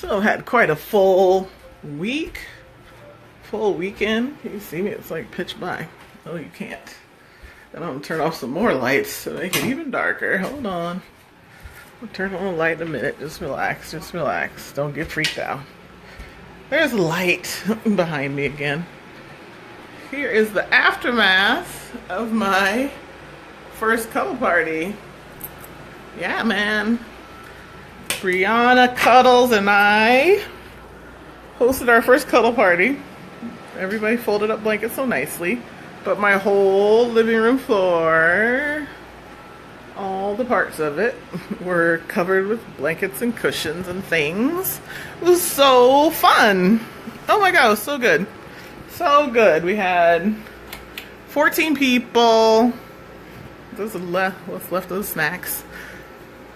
So I've had quite a full week, full weekend. Can you see me? It's like pitch black. Oh, you can't. Then I'm gonna turn off some more lights to make it even darker. Hold on. I'll turn on the light in a minute. Just relax, just relax. Don't get freaked out. There's light behind me again. Here is the aftermath of my first cuddle party. Yeah, man. Brianna, Cuddles, and I hosted our first cuddle party. Everybody folded up blankets so nicely. But my whole living room floor, all the parts of it, were covered with blankets and cushions and things. It was so fun. Oh my god, it was so good. So good. We had 14 people. What's left of the snacks.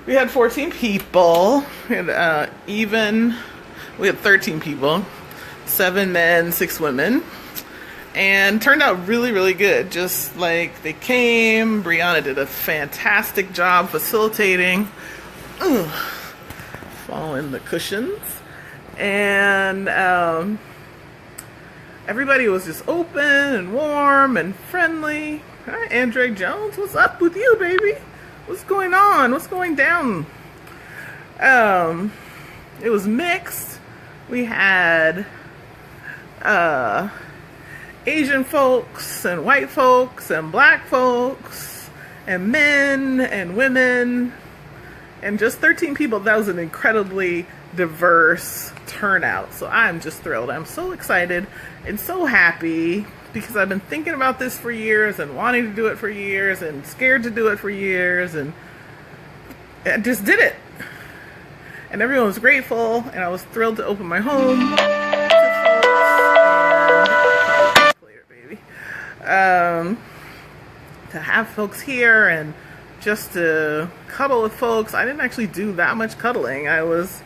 We had 14 people. We had we had 13 people. 7 men, 6 women. And turned out really, really good. Just like they came. Brianna did a fantastic job facilitating. Following the cushions. And everybody was just open and warm and friendly. Hi, Andre Jones. What's up with you, baby? What's going on? What's going down? It was mixed. We had Asian folks and white folks and black folks and men and women and just 13 people. That was an incredibly diverse turnout. So I'm just thrilled. I'm so excited and so happy because I've been thinking about this for years and wanting to do it for years and scared to do it for years, and I just did it. And everyone was grateful, and I was thrilled to open my home to have folks here and just to cuddle with folks. I didn't actually do that much cuddling. It was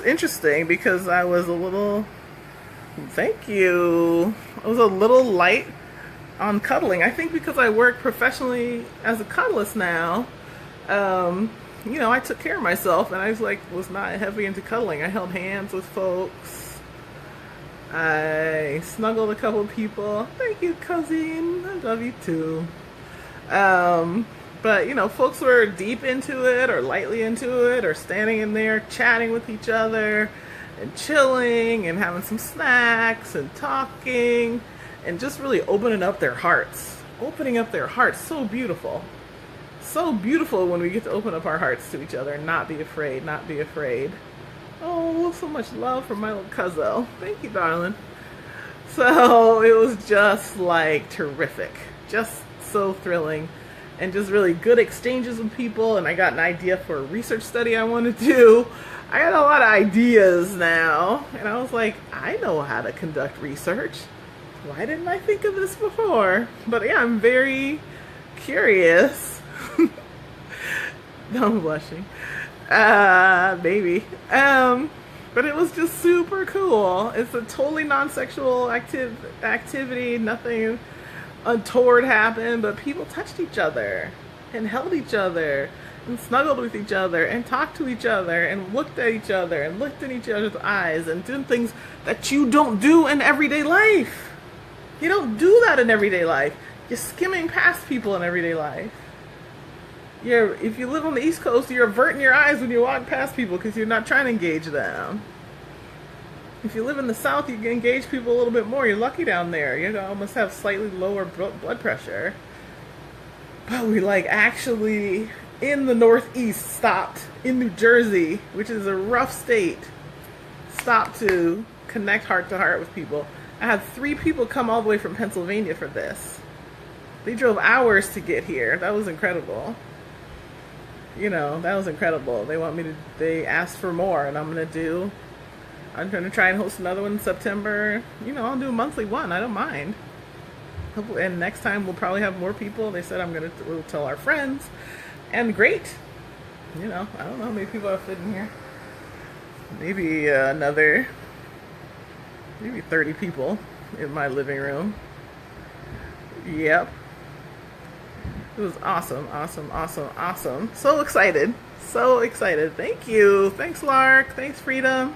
interesting because I was a little, thank you, I was a little light on cuddling. I think because I work professionally as a cuddlist now, you know, I took care of myself and I was not heavy into cuddling. I held hands with folks. I snuggled a couple of people. Thank you, cousin. I love you too. But, you know, folks were deep into it or lightly into it or standing in there chatting with each other and chilling and having some snacks and talking and just really opening up their hearts. Opening up their hearts. So beautiful. So beautiful when we get to open up our hearts to each other and not be afraid, not be afraid. Oh, so much love from my little cousin. Thank you, darling. So it was just like terrific. Just so thrilling. And just really good exchanges with people. And I got an idea for a research study I want to do. I got a lot of ideas now. And I was like, I know how to conduct research. Why didn't I think of this before? But yeah, I'm very curious. I'm blushing. Baby. But it was just super cool. It's a totally non-sexual activity. Nothing untoward happened, but people touched each other and held each other and snuggled with each other and talked to each other and looked at each other and looked in each other's eyes and did things that you don't do in everyday life. You don't do that in everyday life. You're skimming past people in everyday life. If you live on the East Coast, you're averting your eyes when you walk past people because you're not trying to engage them. If you live in the South, you can engage people a little bit more. You're lucky down there. You almost have slightly lower blood pressure. But we actually in the Northeast stopped in New Jersey, which is a rough state, stopped to connect heart to heart with people. I had 3 people come all the way from Pennsylvania for this. They drove hours to get here. That was incredible. You know, that was incredible. They asked for more, and I'm going to try and host another one in September. You know, I'll do a monthly one. I don't mind. And next time we'll probably have more people. They said we'll tell our friends. And great. You know, I don't know how many people are fitting here. Maybe maybe 30 people in my living room. Yep. It was awesome, awesome, awesome, awesome. So excited. So excited. Thank you. Thanks, Lark. Thanks, Freedom.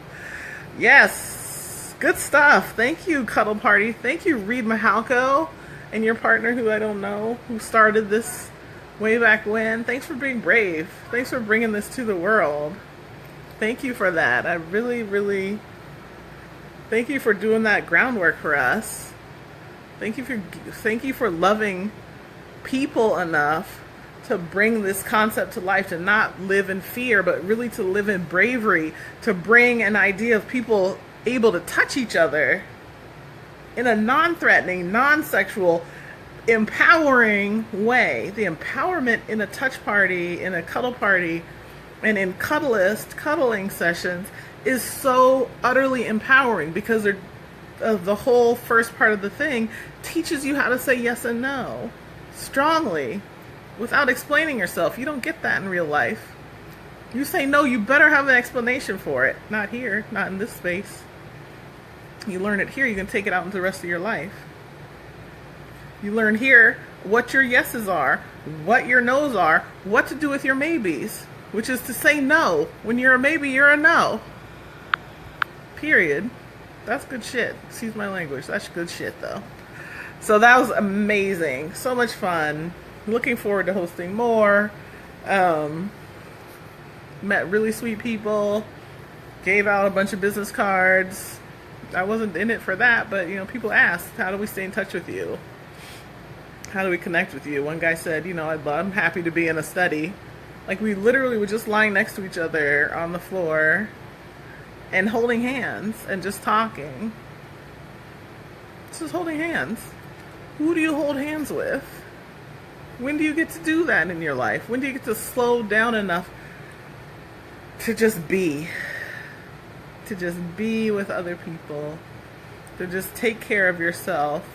Yes. Good stuff. Thank you, Cuddle Party. Thank you, Reed Mahalko, and your partner, who I don't know, who started this way back when. Thanks for being brave. Thanks for bringing this to the world. Thank you for that. I really, really thank you for doing that groundwork for us. Thank you for loving people enough to bring this concept to life, to not live in fear, but really to live in bravery, to bring an idea of people able to touch each other in a non-threatening, non-sexual, empowering way. The empowerment in a touch party, in a cuddle party, and in cuddling sessions is so utterly empowering, because the whole first part of the thing teaches you how to say yes and no strongly without explaining yourself. You don't get that in real life. You say no, you better have an explanation for it. Not here, not in this space. You learn it here, you can take it out into the rest of your life. You learn here what your yeses are, what your nos are, what to do with your maybes, which is to say no. When you're a maybe, you're a no. Period. That's good shit. Excuse my language. That's good shit, though. So that was amazing. So much fun. Looking forward to hosting more. Met really sweet people. Gave out a bunch of business cards. I wasn't in it for that, but people asked, how do we stay in touch with you? How do we connect with you? One guy said, I'm happy to be in a study. Like, we literally were just lying next to each other on the floor and holding hands and just talking. Just holding hands. Who do you hold hands with? When do you get to do that in your life? When do you get to slow down enough to just be? To just be with other people. To just take care of yourself.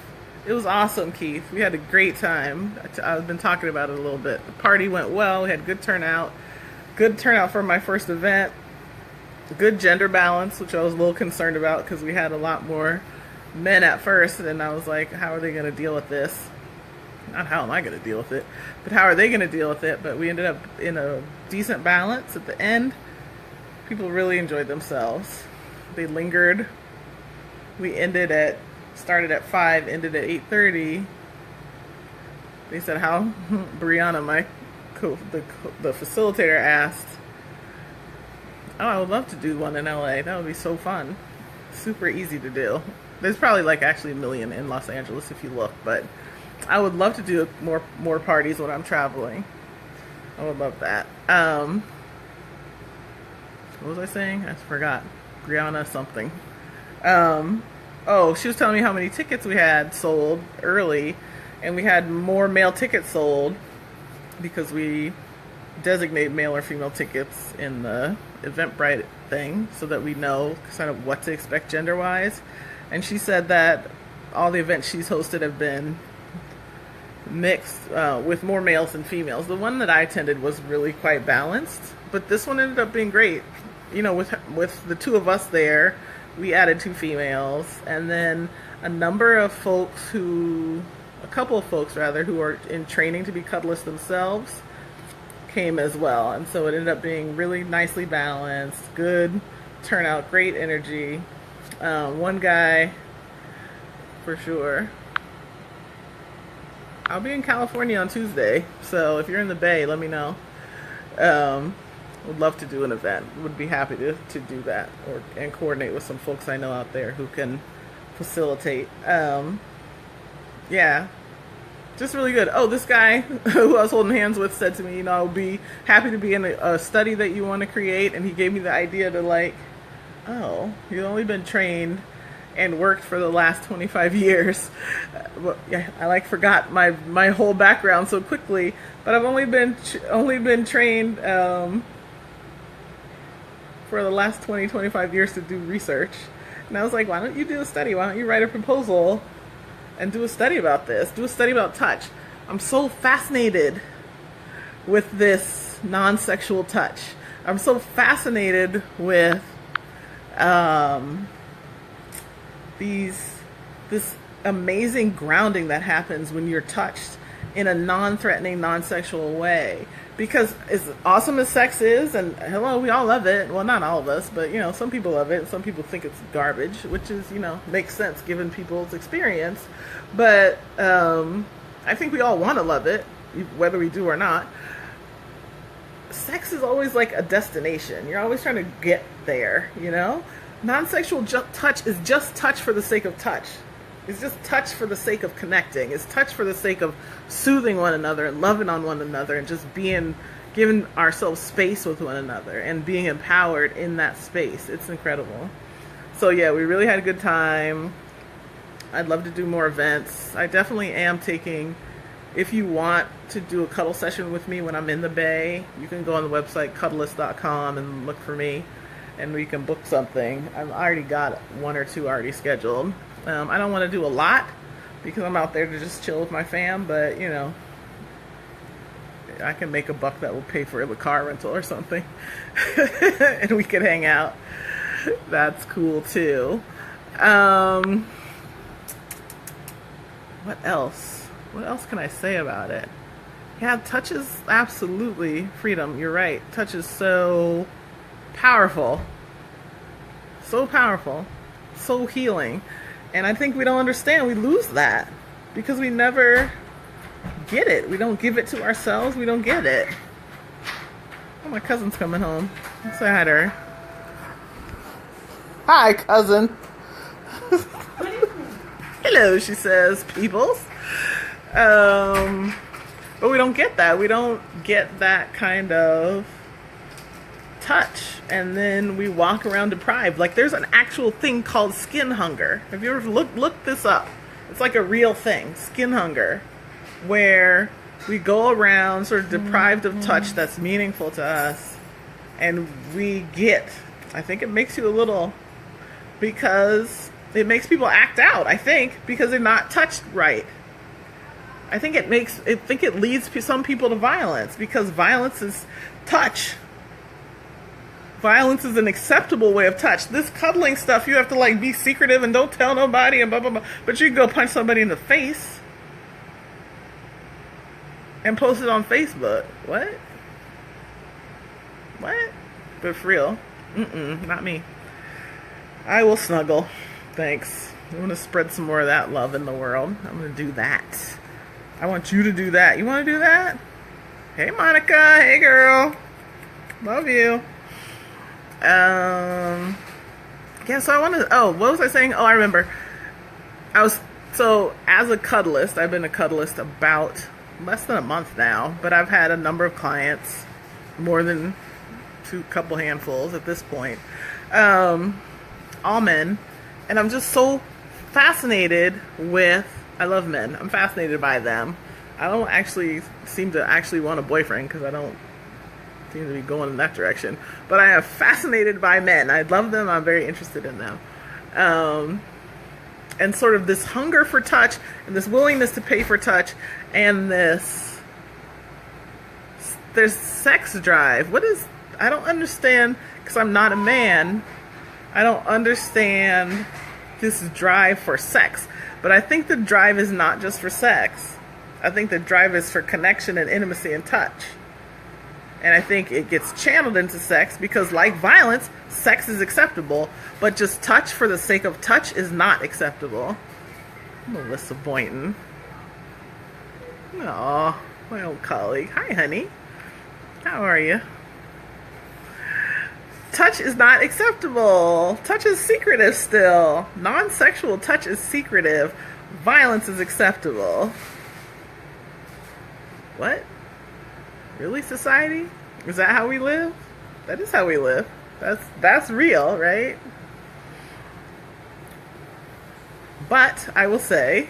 It was awesome, Keith. We had a great time. I've been talking about it a little bit. The party went well. We had good turnout. Good turnout for my first event. Good gender balance, which I was a little concerned about because we had a lot more men at first. And I was like, how are they going to deal with this? Not how am I going to deal with it, but how are they going to deal with it? But we ended up in a decent balance at the end. People really enjoyed themselves. They lingered. We started at 5, ended at 8:30. They said how Brianna, the facilitator, asked, oh, I would love to do one in LA. That would be so fun. Super easy to do. There's probably actually 1 million in Los Angeles if you look, but I would love to do more parties when I'm traveling. I would love that. What was I saying? I forgot. Brianna something. Oh, she was telling me how many tickets we had sold early, and we had more male tickets sold because we designate male or female tickets in the Eventbrite thing so that we know kind of what to expect gender-wise. And she said that all the events she's hosted have been mixed with more males than females. The one that I attended was really quite balanced, but this one ended up being great. With the two of us there, we added 2 females, and then a couple of folks who are in training to be cuddlists themselves came as well. And so it ended up being really nicely balanced, good turnout, great energy. One guy, for sure. I'll be in California on Tuesday, so if you're in the Bay, let me know. Would love to do an event. Would be happy to do that and coordinate with some folks I know out there who can facilitate. Yeah, just really good. Oh, this guy who I was holding hands with said to me, I would be happy to be in a study that you want to create, and he gave me the idea to oh, you've only been trained and worked for the last 25 years. Well, yeah, I forgot my whole background so quickly, but I've only been trained for the last 25 years to do research. And I was like, why don't you do a study? Why don't you write a proposal and do a study about this? Do a study about touch. I'm so fascinated with this non-sexual touch. I'm so fascinated with this amazing grounding that happens when you're touched in a non-threatening, non-sexual way. Because as awesome as sex is, and hello, we all love it. Well, not all of us, but some people love it. Some people think it's garbage, which is, makes sense given people's experience. But I think we all want to love it, whether we do or not. Sex is always like a destination. You're always trying to get there, Non-sexual touch is just touch for the sake of touch. It's just touch for the sake of connecting. It's touch for the sake of soothing one another and loving on one another and just giving ourselves space with one another and being empowered in that space. It's incredible. So yeah, we really had a good time. I'd love to do more events. I definitely am taking, if you want to do a cuddle session with me when I'm in the Bay, you can go on the website cuddlist.com and look for me and we can book something. I've already got 1 or 2 already scheduled. I don't want to do a lot because I'm out there to just chill with my fam, but I can make a buck that will pay for the car rental or something and we can hang out. That's cool too. What else? What else can I say about it? Yeah, touch is absolutely freedom. You're right. Touch is so powerful. So powerful. So healing. And I think we don't understand. We lose that because we never get it. We don't give it to ourselves. We don't get it. Oh, my cousin's coming home. Let's say hi to her. Hi, cousin. Hello, she says, peoples. But we don't get that. We don't get that kind of touch, and then we walk around deprived. Like, there's an actual thing called skin hunger. Have you ever looked this up? It's like a real thing, skin hunger, where we go around sort of deprived of touch that's meaningful to us, and I think it makes you a little, because it makes people act out, I think, because they're not touched right. I think it leads some people to violence, because violence is touch. Violence is an acceptable way of touch. This cuddling stuff, you have to be secretive and don't tell nobody and blah, blah, blah. But you can go punch somebody in the face and post it on Facebook. What? But for real, not me. I will snuggle. Thanks. I'm going to spread some more of that love in the world. I'm going to do that. I want you to do that. You want to do that? Hey, Monica. Hey, girl. Love you. Yeah, so I want to, what was I saying? I remember. As a cuddlist, I've been a cuddlist about less than a month now, but I've had a number of clients, more than couple handfuls at this point, all men, and I'm just so fascinated with, I love men, I'm fascinated by them. I don't actually seem to actually want a boyfriend because I don't seem to be going in that direction, but I am fascinated by men. I love them. I'm very interested in them, and sort of this hunger for touch and this willingness to pay for touch, and there's sex drive. I don't understand, because I'm not a man. I don't understand this drive for sex, but I think the drive is not just for sex. I think the drive is for connection and intimacy and touch. And I think it gets channeled into sex because, like violence, sex is acceptable, but just touch for the sake of touch is not acceptable. Melissa Boynton. Aw, my old colleague. Hi, honey. How are you? Touch is not acceptable. Touch is secretive still. Non-sexual touch is secretive. Violence is acceptable. What? Really, society? Is that how we live? That is how we live. That's real, right? But I will say,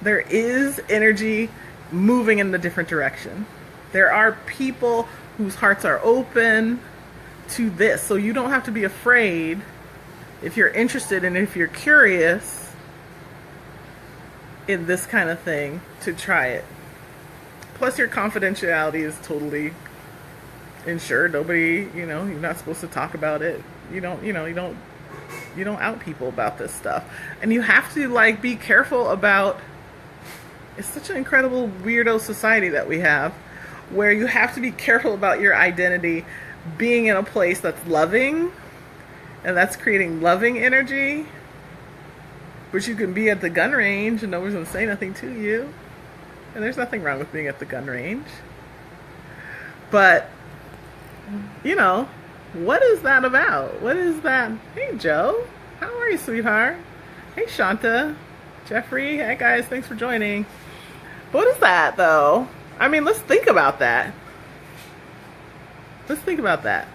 there is energy moving in a different direction. There are people whose hearts are open to this. So you don't have to be afraid if you're interested and if you're curious in this kind of thing to try it. Plus, your confidentiality is totally ensured. Nobody, you're not supposed to talk about it. You don't out people about this stuff. And you have to be careful about It's such an incredible weirdo society that we have, where you have to be careful about your identity being in a place that's loving, and that's creating loving energy. But you can be at the gun range and no one's going to say nothing to you. And there's nothing wrong with being at the gun range. But, you know, what is that about? What is that? Hey, Joe. How are you, sweetheart? Hey, Shanta. Jeffrey. Hey, guys. Thanks for joining. What is that, though? I mean, let's think about that. Let's think about that.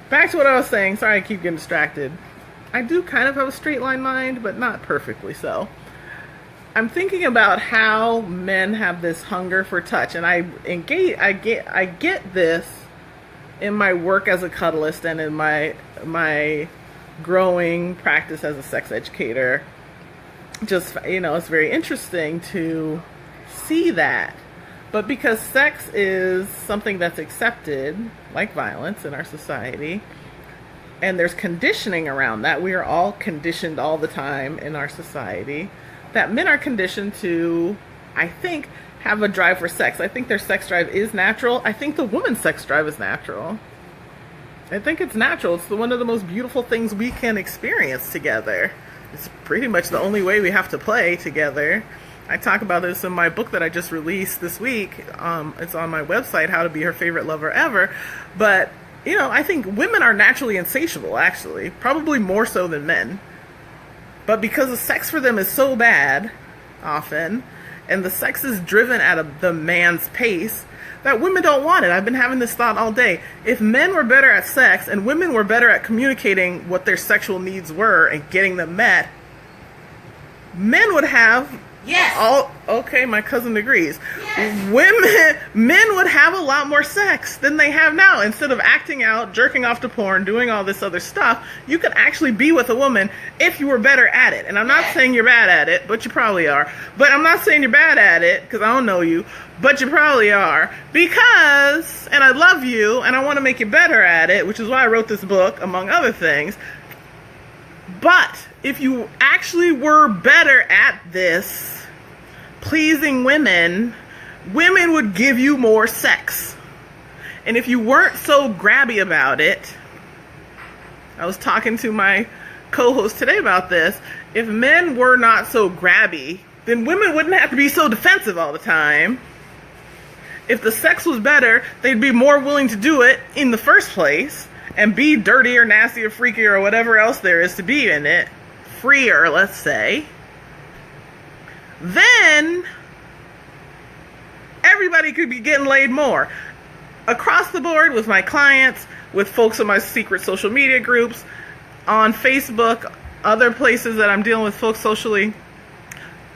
Back to what I was saying. Sorry, I keep getting distracted. I do kind of have a straight line mind, but not perfectly so. I'm thinking about how men have this hunger for touch, and I get this in my work as a cuddlist and in my growing practice as a sex educator. Just, you know, it's very interesting to see that. But because sex is something that's accepted, like violence in our society, and there's conditioning around that, we are all conditioned all the time in our society, that men are conditioned to, I think, have a drive for sex. I think their sex drive is natural. I think the woman's sex drive is natural. I think it's natural. It's one of the most beautiful things we can experience together. It's pretty much the only way we have to play together. I talk about this in my book that I just released this week. It's on my website, How to Be Her Favorite Lover Ever. But, you know, I think women are naturally insatiable, actually. Probably more so than men. But because the sex for them is so bad, often, and the sex is driven at the man's pace, that women don't want it. I've been having this thought all day. If men were better at sex and women were better at communicating what their sexual needs were and getting them met, men would have... Yes. Okay, my cousin agrees. Yes. Men would have a lot more sex than they have now. Instead of acting out, jerking off to porn, doing all this other stuff, you could actually be with a woman if you were better at it. And I'm not saying you're bad at it, but you probably are. But I'm not saying you're bad at it, because I don't know you, but you probably are. Because, and I love you, and I want to make you better at it, which is why I wrote this book, among other things. But if you actually were better at this, pleasing women would give you more sex. And if you weren't so grabby about it, I was talking to my co-host today about this, if men were not so grabby, then women wouldn't have to be so defensive all the time. If the sex was better, they'd be more willing to do it in the first place and be dirty or nasty or freaky or whatever else there is to be in it. Freer, let's say. Then everybody could be getting laid more. Across the board with my clients, with folks in my secret social media groups, on Facebook, other places that I'm dealing with folks socially,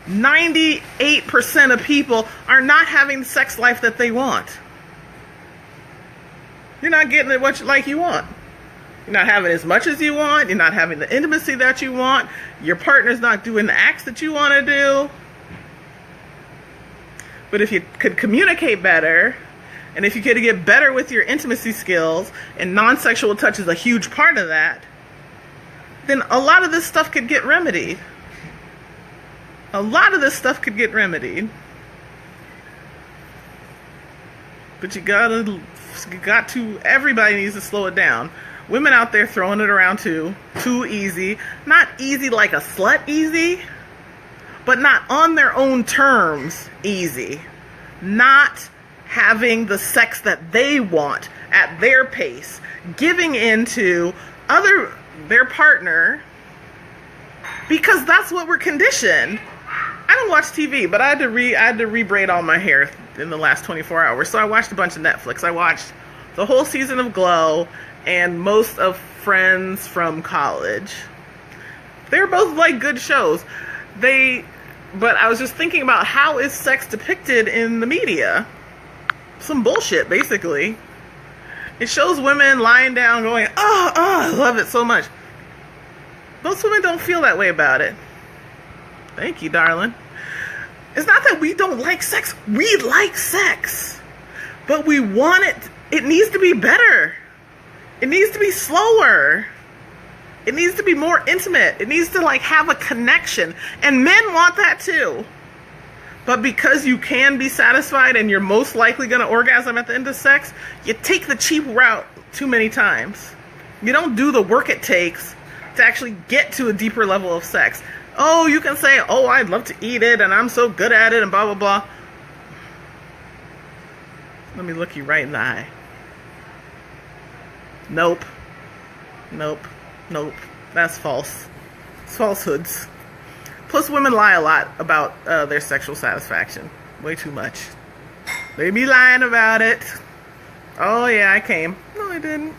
98% of people are not having the sex life that they want. You're not getting it like you want. You're not having as much as you want. You're not having the intimacy that you want. Your partner's not doing the acts that you want to do. But if you could communicate better, and if you could get better with your intimacy skills, and non-sexual touch is a huge part of that, then a lot of this stuff could get remedied. A lot of this stuff could get remedied. But everybody needs to slow it down. Women out there throwing it around too easy. Not easy like a slut easy, but not on their own terms easy. Not having the sex that they want at their pace. Giving into their partner, because that's what we're conditioned. I don't watch TV, but I had to rebraid all my hair in the last 24 hours. So I watched a bunch of Netflix. I watched the whole season of Glow and most of Friends from college. They're both like good shows. But I was just thinking about how is sex depicted in the media? Some bullshit, basically. It shows women lying down going, oh, I love it so much. Most women don't feel that way about it. Thank you, darling. It's not that we don't like sex. We like sex. But we want it. It needs to be better. It needs to be slower. It needs to be more intimate. It needs to have a connection. And men want that too. But because you can be satisfied and you're most likely going to orgasm at the end of sex, you take the cheap route too many times. You don't do the work it takes to actually get to a deeper level of sex. Oh, you can say, oh, I'd love to eat it and I'm so good at it and blah, blah, blah. Let me look you right in the eye. Nope. Nope. Nope. That's false. It's falsehoods. Plus, women lie a lot about their sexual satisfaction. Way too much. They be lying about it. Oh, yeah, I came. No, I didn't.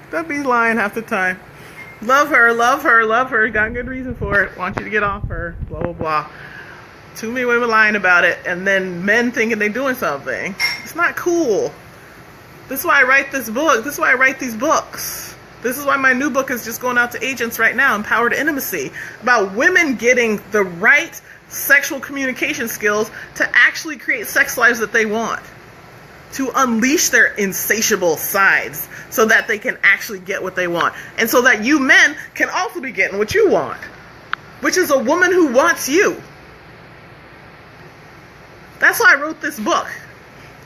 They'll be lying half the time. Love her, love her, love her. Got good reason for it. Want you to get off her. Blah, blah, blah. Too many women lying about it, and then men thinking they're doing something. It's not cool. This is why I write this book. This is why I write these books. This is why my new book is just going out to agents right now, Empowered Intimacy, about women getting the right sexual communication skills to actually create sex lives that they want, to unleash their insatiable sides so that they can actually get what they want, and so that you men can also be getting what you want, which is a woman who wants you. That's why I wrote this book.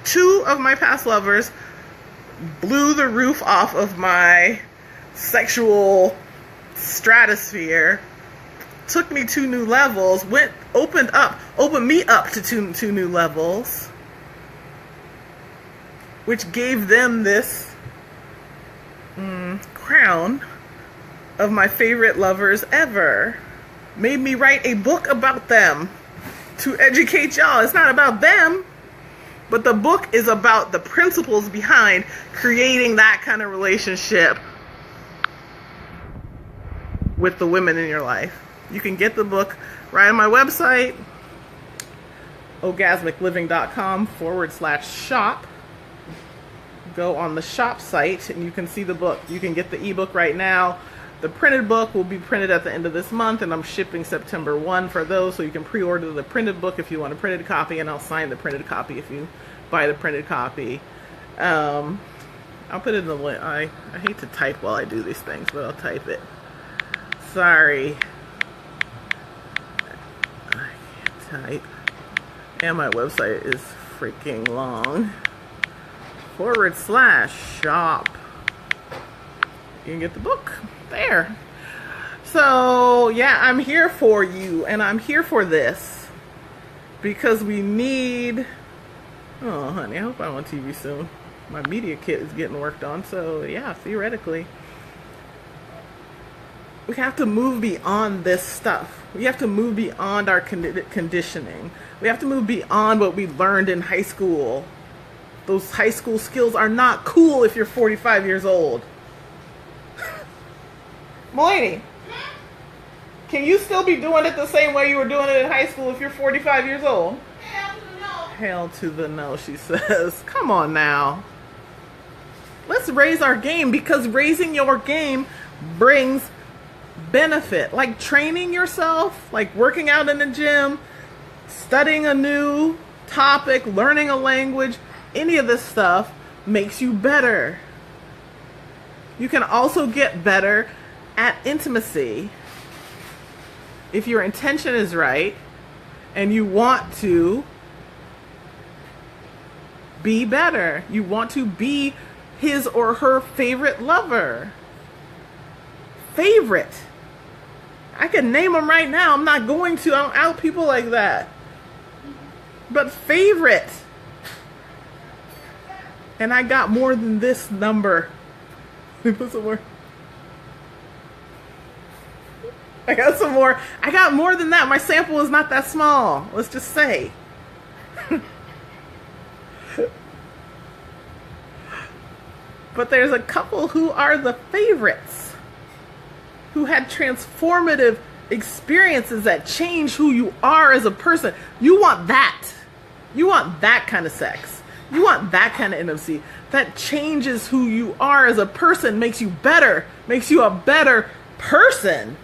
2 of my past lovers blew the roof off of my sexual stratosphere, took me to new levels, opened me up to two new levels, which gave them this crown of my favorite lovers ever. Made me write a book about them to educate y'all. It's not about them, but the book is about the principles behind creating that kind of relationship with the women in your life. You can get the book right on my website, Oh-gasmicliving.com/shop. Go on the shop site and you can see the book. You can get the ebook right now. The printed book will be printed at the end of this month, and I'm shipping September 1 for those, so you can pre-order the printed book if you want a printed copy, and I'll sign the printed copy if you buy the printed copy. I'll put it in the link. I hate to type while I do these things, but I'll type it. Sorry. I can't type. And my website is freaking long. /shop. You can get the book there. So yeah, I'm here for you, and I'm here for this because we need. Oh honey, I hope I'm on TV soon. My media kit is getting worked on, so yeah, theoretically we have to move beyond this stuff. We have to move beyond our conditioning. We have to move beyond what we learned in high school. Those high school skills are not cool if you're 45 years old. Mulaney, can you still be doing it the same way you were doing it in high school if you're 45 years old? Hell to the no. Hell to the no, she says. Come on now. Let's raise our game, because raising your game brings benefit. Like training yourself, like working out in the gym, studying a new topic, learning a language, any of this stuff makes you better. You can also get better at intimacy if your intention is right and you want to be better. You want to be his or her favorite lover. Favorite. I can name them right now. I'm not going to. I don't out people like that. But favorite. And I got more than this number. Let me put some more. I got some more. I got more than that. My sample is not that small. Let's just say. But there's a couple who are the favorites, who had transformative experiences that change who you are as a person. You want that. You want that kind of sex. You want that kind of intimacy. That changes who you are as a person, makes you better, makes you a better person.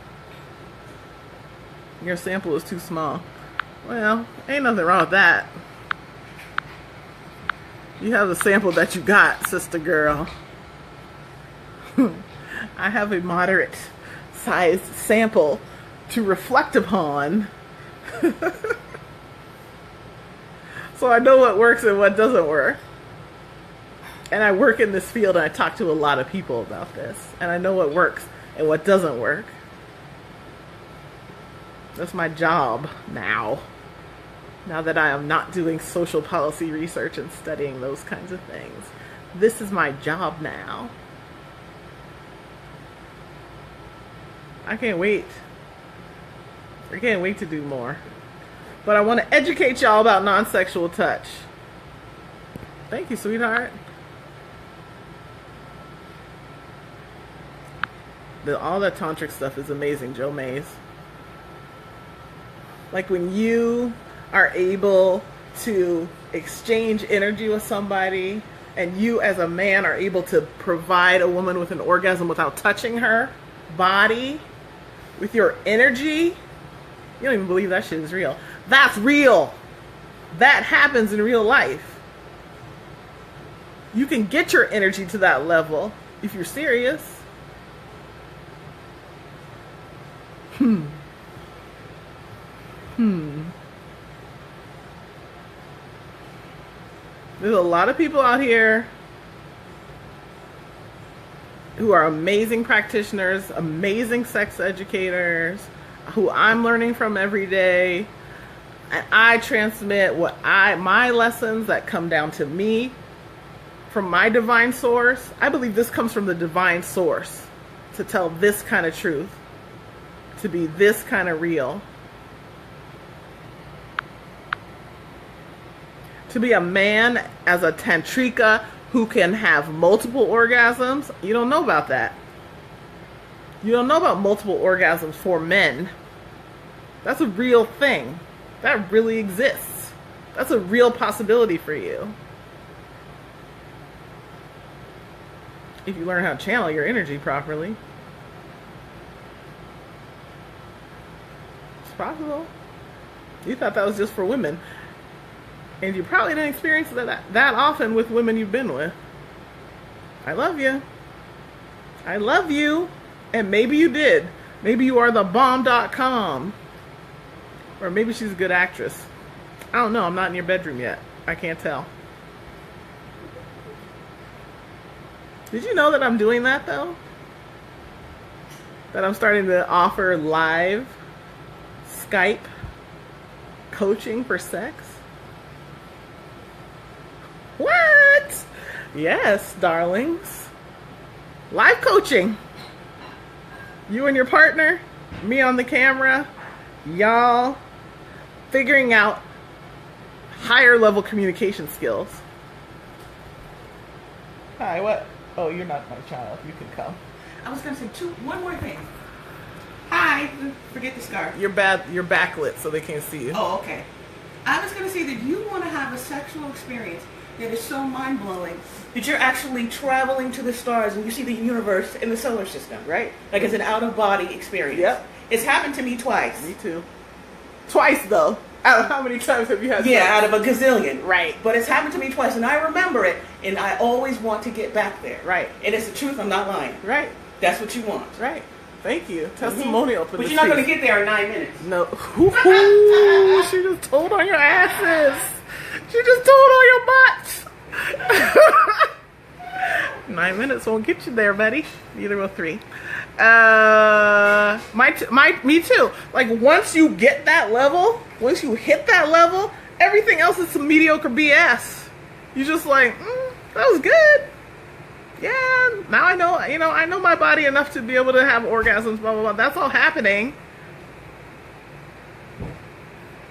Your sample is too small. Well, ain't nothing wrong with that. You have the sample that you got, sister girl. I have a moderate sized sample to reflect upon. So I know what works and what doesn't work. And I work in this field and I talk to a lot of people about this. And I know what works and what doesn't work. That's my job now. Now that I am not doing social policy research and studying those kinds of things. This is my job now. I can't wait. I can't wait to do more. But I want to educate y'all about non-sexual touch. Thank you, sweetheart. All that tantric stuff is amazing, Joe Mays. Like when you are able to exchange energy with somebody and you as a man are able to provide a woman with an orgasm without touching her body with your energy, you don't even believe that shit is real. That's real. That happens in real life. You can get your energy to that level if you're serious. There's a lot of people out here who are amazing practitioners, amazing sex educators, who I'm learning from every day. And I transmit my lessons that come down to me from my divine source. I believe this comes from the divine source to tell this kind of truth, to be this kind of real. To be a man as a tantrika who can have multiple orgasms, you don't know about that. You don't know about multiple orgasms for men. That's a real thing. That really exists. That's a real possibility for you. If you learn how to channel your energy properly. It's possible. You thought that was just for women. And you probably didn't experience that often with women you've been with. I love you. I love you. And maybe you did. Maybe you are the bomb.com. Or maybe she's a good actress. I don't know. I'm not in your bedroom yet. I can't tell. Did you know that I'm doing that though? That I'm starting to offer live Skype coaching for sex? What? Yes, darlings. Live coaching. You and your partner, me on the camera, y'all figuring out higher level communication skills. Hi, what? Oh, you're not my child. You can come. I was going to say one more thing. Hi. Forget the scarf. You're backlit so they can't see you. Oh, okay. I was going to say that you want to have a sexual experience that is so mind-blowing that you're actually traveling to the stars and you see the universe in the solar system, right? Like it's an out-of-body experience. Yep. It's happened to me twice. Me too. Twice, though. Out of how many times have you had sex? Yeah, out of a gazillion. Right. But it's happened to me twice, and I remember it, and I always want to get back there. Right. And it's the truth, I'm not lying. Right. That's what you want. Right. Thank you. Testimonial. But you're not going to get there in 9 minutes. No. Ooh, she just told on your asses. She just told on your butts. 9 minutes won't get you there, buddy. Neither will 3. Me too. Like once you get that level, once you hit that level, everything else is some mediocre BS. You just like, that was good. Yeah, now I know, I know my body enough to be able to have orgasms, blah, blah, blah. That's all happening.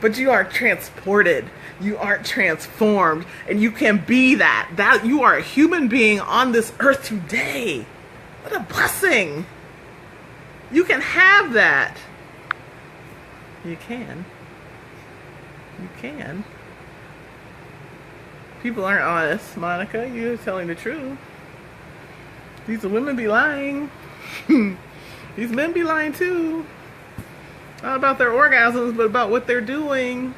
But you aren't transported. You aren't transformed. And you can be that. That you are a human being on this earth today. What a blessing. You can have that. You can. You can. People aren't honest, Monica. You're telling the truth. These women be lying. These men be lying too. Not about their orgasms, but about what they're doing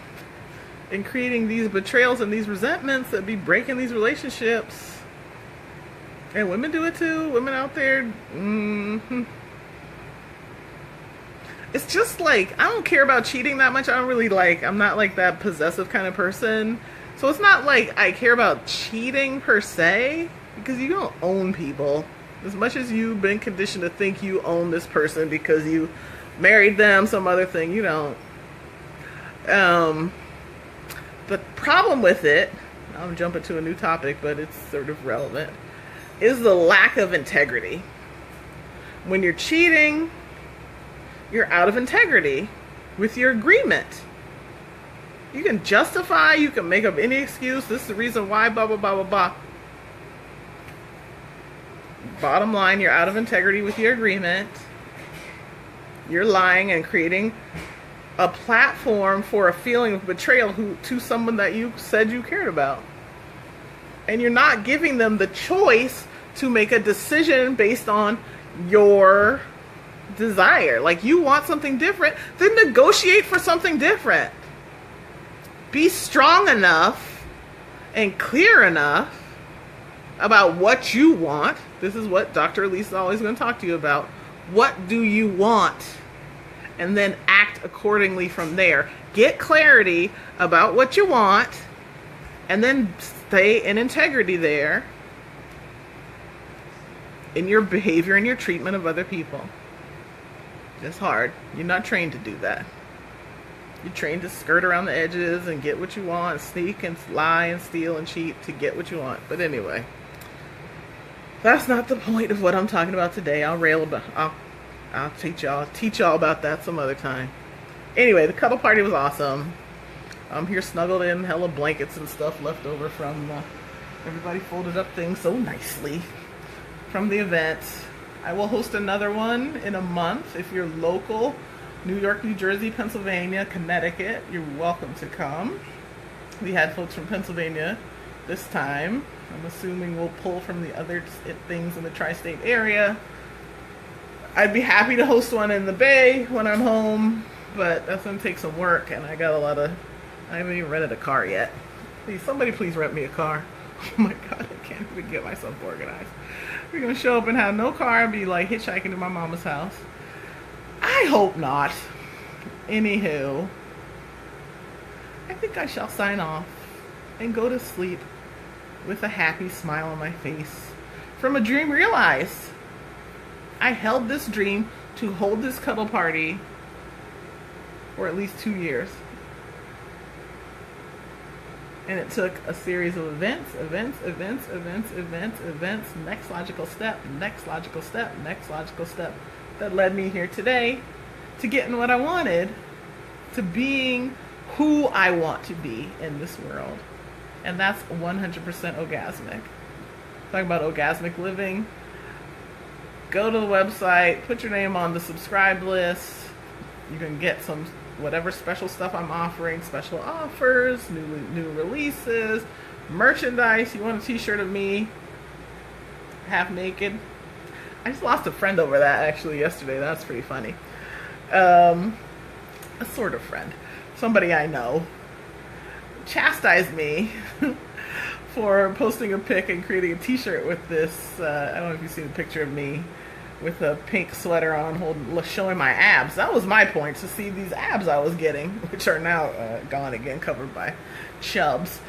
and creating these betrayals and these resentments that be breaking these relationships. And women do it too. Women out there. It's just like, I don't care about cheating that much. I don't really like, I'm not like that possessive kind of person. So it's not like I care about cheating per se, because you don't own people. As much as you've been conditioned to think you own this person because you married them, some other thing, you don't. The problem with it, I'm jumping to a new topic, but it's sort of relevant, is the lack of integrity. When you're cheating, you're out of integrity with your agreement. You can justify, you can make up any excuse, this is the reason why, blah, blah, blah, blah, blah. Bottom line, you're out of integrity with your agreement. You're lying and creating a platform for a feeling of betrayal to someone that you said you cared about. And you're not giving them the choice to make a decision based on your desire. Like, you want something different, then negotiate for something different. Be strong enough and clear enough about what you want. This is what Dr. Elise is always going to talk to you about. What do you want? And then act accordingly from there. Get clarity about what you want, and then stay in integrity there in your behavior and your treatment of other people. It's hard. You're not trained to do that. You're trained to skirt around the edges and get what you want, sneak and lie and steal and cheat to get what you want. But anyway, that's not the point of what I'm talking about today. I'll teach y'all about that some other time. Anyway, the cuddle party was awesome. I'm here snuggled in, hella blankets and stuff left over from everybody folded up things so nicely from the event. I will host another one in a month. If you're local, New York, New Jersey, Pennsylvania, Connecticut, you're welcome to come. We had folks from Pennsylvania this time. I'm assuming we'll pull from the other things in the tri-state area. I'd be happy to host one in the Bay when I'm home, but that's going to take some work, and I haven't even rented a car yet. Somebody please rent me a car. Oh my God, I can't even get myself organized. We're going to show up and have no car and be like hitchhiking to my mama's house. I hope not. Anywho, I think I shall sign off and go to sleep with a happy smile on my face from a dream realized. I held this dream to hold this cuddle party for at least 2 years. And it took a series of events, next logical step, that led me here today to getting what I wanted, to being who I want to be in this world. And that's 100% orgasmic. Talking about orgasmic living. Go to the website, put your name on the subscribe list. You can get some whatever special stuff I'm offering, special offers, new releases, merchandise. You want a t-shirt of me half naked? I just lost a friend over that actually yesterday. That's pretty funny. A sort of friend. Somebody I know chastised me for posting a pic and creating a t-shirt with this, I don't know if you've seen a picture of me with a pink sweater on, showing my abs. That was my point, to see these abs I was getting, which are now gone again, covered by chubs.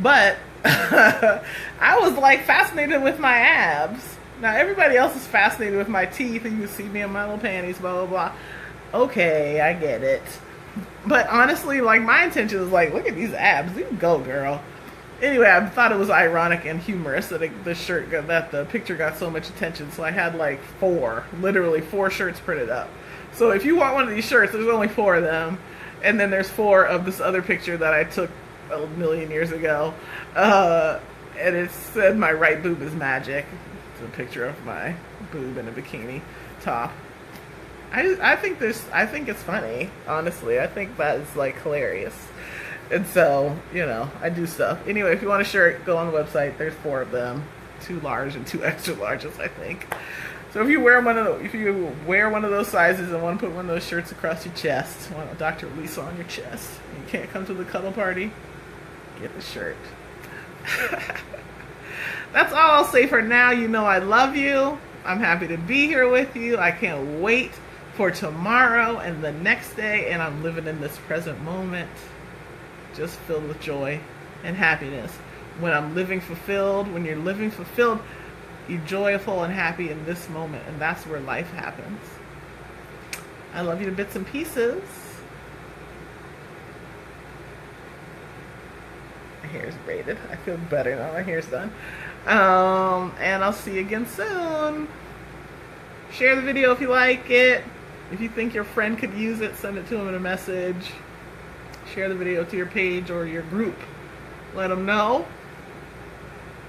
But I was like fascinated with my abs. Now everybody else is fascinated with my teeth, and you can see me in my little panties, blah, blah, blah. Okay, I get it. But honestly, like, my intention is like, look at these abs. You go, girl. Anyway, I thought it was ironic and humorous that the picture got so much attention. So I had like literally four shirts printed up. So if you want one of these shirts, there's only 4 of them. And then there's 4 of this other picture that I took a million years ago. And it said my right boob is magic. It's a picture of my boob in a bikini top. I think it's funny, honestly. I think that is like hilarious. And so, you know, I do stuff. Anyway, if you want a shirt, go on the website. There's 4 of them, 2 large and 2 extra larges, I think. So if you wear one of those sizes and want to put one of those shirts across your chest, want a Dr. Lisa on your chest, and you can't come to the cuddle party, get the shirt. That's all I'll say for now. You know I love you. I'm happy to be here with you. I can't wait for tomorrow and the next day, and I'm living in this present moment, just filled with joy and happiness. When I'm living fulfilled, when you're living fulfilled, you're joyful and happy in this moment, and that's where life happens. I love you to bits and pieces. My hair's braided. I feel better now my hair's done. And I'll see you again soon. Share the video if you like it. If you think your friend could use it, send it to them in a message. Share the video to your page or your group. Let them know.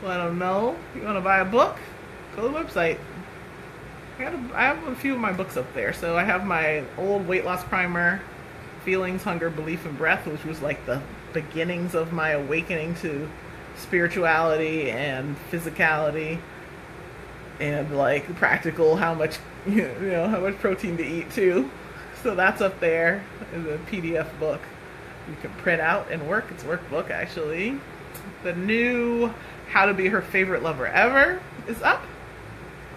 Let them know. If you want to buy a book, go to the website. I have a few of my books up there. So I have my old weight loss primer, Feelings, Hunger, Belief, and Breath, which was like the beginnings of my awakening to spirituality and physicality and like practical how much how much protein to eat too. So that's up there in the PDF book. You can print out and work. It's a workbook actually. The new How to Be Her Favorite Lover Ever is up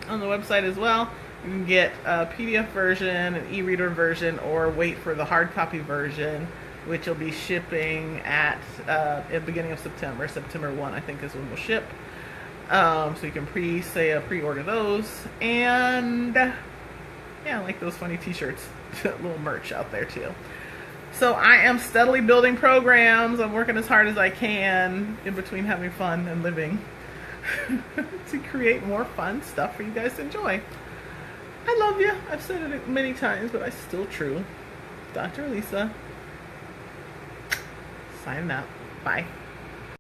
on the website as well. You can get a PDF version, an e-reader version, or wait for the hard copy version, which will be shipping at the beginning of September. September 1, I think, is when we'll ship. So you can pre-order those. And yeah, I like those funny t-shirts. Little merch out there too. So I am steadily building programs. I'm working as hard as I can in between having fun and living to create more fun stuff for you guys to enjoy. I love you. I've said it many times, but it's still true. Dr. Lisa. Signing out. Bye.